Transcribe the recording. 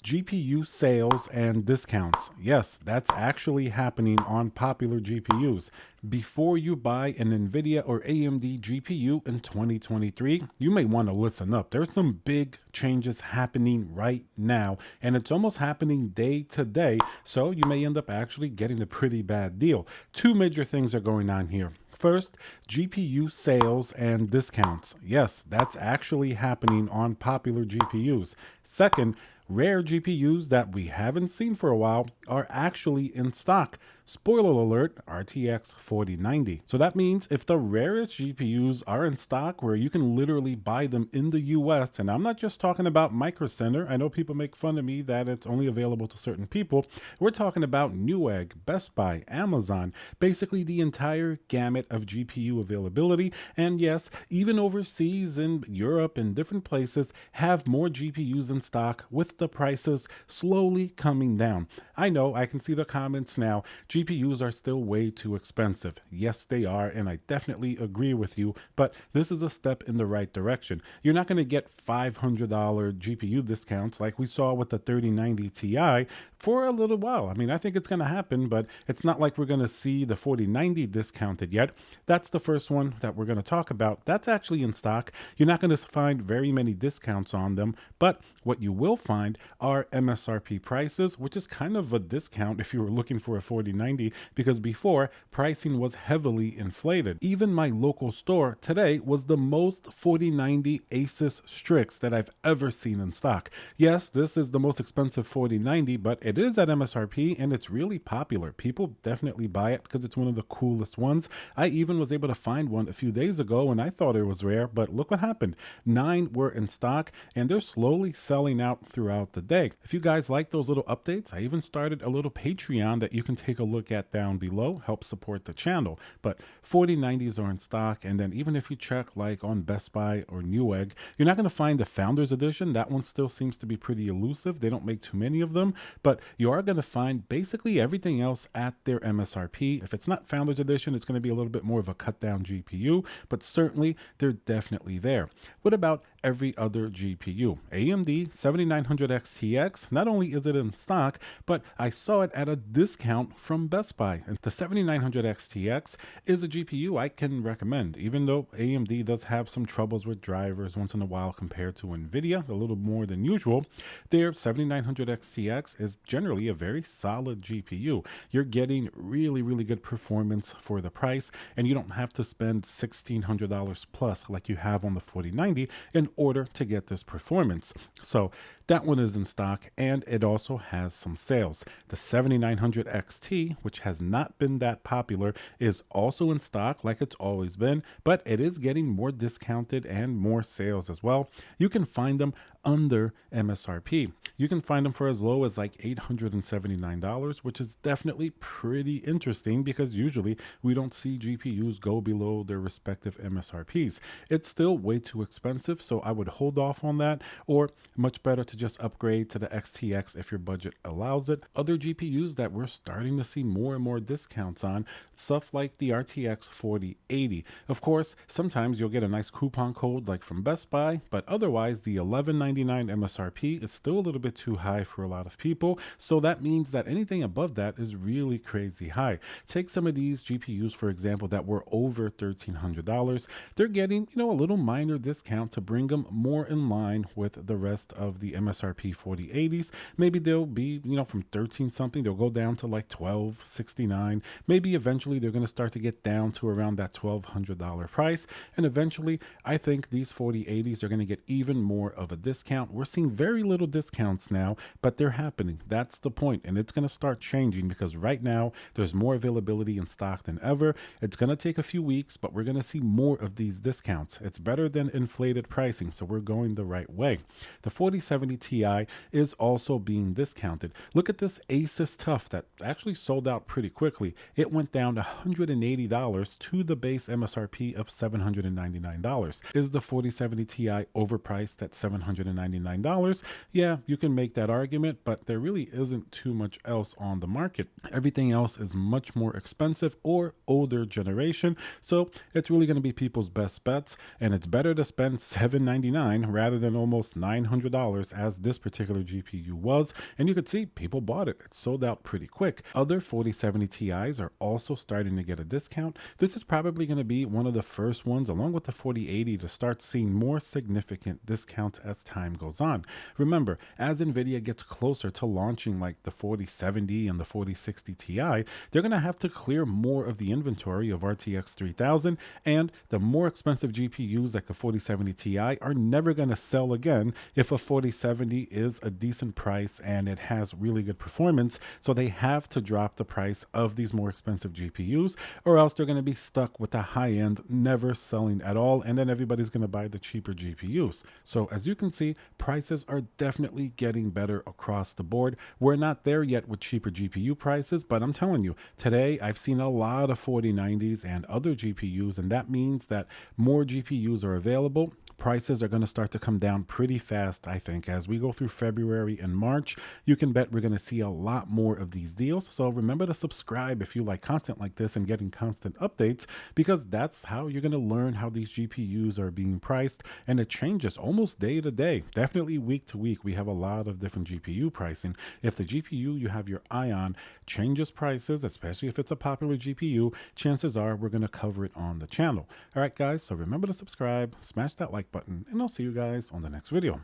GPU sales and discounts. Yes, that's actually happening on popular GPUs. Before you buy an Nvidia or AMD GPU in 2023, you may want to listen up. There's some big changes happening right now, and it's almost happening day to day, so you may end up actually getting a pretty bad deal. Two major things are going on here. First, GPU sales and discounts. Yes, that's actually happening on popular GPUs. Second, rare GPUs that we haven't seen for a while are actually in stock. Spoiler alert, RTX 4090. So that means if the rarest GPUs are in stock where you can literally buy them in the US, and I'm not just talking about Micro Center. I know people make fun of me that it's only available to certain people. We're talking about Newegg, Best Buy, Amazon, basically the entire gamut of GPU availability. And yes, even overseas in Europe and different places have more GPUs in stock with the prices slowly coming down. I know, I can see the comments now. GPUs are still way too expensive. Yes, they are, and I definitely agree with you, but this is a step in the right direction. You're not going to get $500 GPU discounts like we saw with the 3090 Ti for a little while. I mean, I think it's going to happen, but it's not like we're going to see the 4090 discounted yet. That's the first one that we're going to talk about. That's actually in stock. You're not going to find very many discounts on them, but what you will find are MSRP prices, which is kind of a discount if you were looking for a 4090, because before pricing was heavily inflated. Even my local store today was the most 4090 Asus Strix that I've ever seen in stock. Yes, this is the most expensive 4090, but it is at MSRP and it's really popular. People definitely buy it because it's one of the coolest ones. I even was able to find one a few days ago and I thought it was rare, but look what happened. 9 were in stock and they're slowly selling out throughout the day. If you guys like those little updates, I even started a little Patreon that you can take a look at down below, help support the channel. But 4090s are in stock, and then even if you check like on Best Buy or Newegg, you're not going to find the Founders Edition. That one still seems to be pretty elusive. They don't make too many of them, but you are going to find basically everything else at their MSRP. If it's not Founders Edition, it's going to be a little bit more of a cut down GPU, but certainly they're definitely there. What about every other GPU? AMD 7900 XTX, not only is it in stock, but I saw it at a discount from Best Buy. And the 7900 XTX is a GPU I can recommend, even though AMD does have some troubles with drivers once in a while compared to Nvidia, a little more than usual. Their 7900 XTX is generally a very solid GPU. You're getting really, really good performance for the price, and you don't have to spend $1,600 plus like you have on the 4090 in order to get this performance. So that one is in stock, and it also has some sales. The 7900 XT, which has not been that popular, is also in stock like it's always been, but it is getting more discounted and more sales as well. You can find them under MSRP. You can find them for as low as like $879, which is definitely pretty interesting because usually we don't see GPUs go below their respective MSRPs. It's still way too expensive, so I would hold off on that, or much better to just upgrade to the XTX if your budget allows it. Other GPUs that we're starting to see more and more discounts on, stuff like the RTX 4080. Of course, sometimes you'll get a nice coupon code like from Best Buy, but otherwise the $1199 MSRP is still a little bit too high for a lot of people. So that means that anything above that is really crazy high. Take some of these GPUs, for example, that were over $1,300. They're getting, a little minor discount to bring them more in line with the rest of the MSRP 4080s. Maybe they'll be, from 13 something, they'll go down to like $1,269. Maybe eventually they're going to start to get down to around that $1,200 price. And eventually, I think these 4080s are going to get even more of a discount. We're seeing very little discounts now, but they're happening. That's the point. And it's going to start changing because right now there's more availability in stock than ever. It's going to take a few weeks, but we're going to see more of these discounts. It's better than inflated pricing, so we're going the right way. The 4070 Ti is also being discounted. Look at this Asus TUF that actually sold out pretty quickly. It went down to $180 to the base MSRP of $799. Is the 4070 Ti overpriced at $799? $799, yeah, you can make that argument, but there really isn't too much else on the market. Everything else is much more expensive or older generation, so it's really going to be people's best bets, and it's better to spend $799 rather than almost $900 as this particular GPU was. And you could see people bought it. It sold out pretty quick. Other 4070 Ti's are also starting to get a discount. This is probably going to be one of the first ones, along with the 4080, to start seeing more significant discounts as time goes on. Remember, as Nvidia gets closer to launching like the 4070 and the 4060 Ti, they're going to have to clear more of the inventory of RTX 3000, and the more expensive GPUs like the 4070 Ti are never going to sell again if a 4070 is a decent price and it has really good performance. So they have to drop the price of these more expensive GPUs, or else they're going to be stuck with the high end never selling at all, and then everybody's going to buy the cheaper GPUs. So as you can see, prices are definitely getting better across the board. We're not there yet with cheaper GPU prices, but I'm telling you, today I've seen a lot of 4090s and other GPUs, and that means that more GPUs are available. Prices are going to start to come down pretty fast, I think. As we go through February and March, you can bet we're going to see a lot more of these deals. So remember to subscribe if you like content like this and getting constant updates, because that's how you're going to learn how these GPUs are being priced. And it changes almost day to day, definitely week to week. We have a lot of different GPU pricing. If the GPU you have your eye on changes prices, especially if it's a popular GPU, chances are we're going to cover it on the channel. All right, guys, so remember to subscribe, smash that like button, and I'll see you guys on the next video.